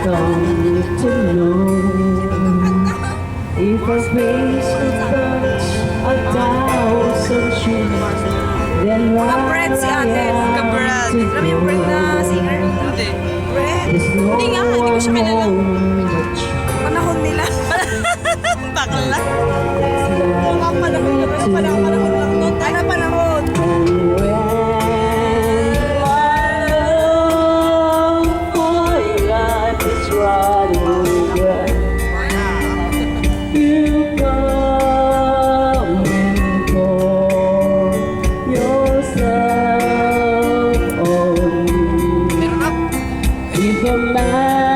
come to know if our face could touch 1,000 shoes, then why Ka-Brad si ate. Ka-Brad. Alam mo yung Brad na singer? Hindi. Brad? Hindi nga, hindi ko siya kilala. Panahon nila. Bakla. Mga panahon na rin. Panahon lang to. Ano panahon? If a man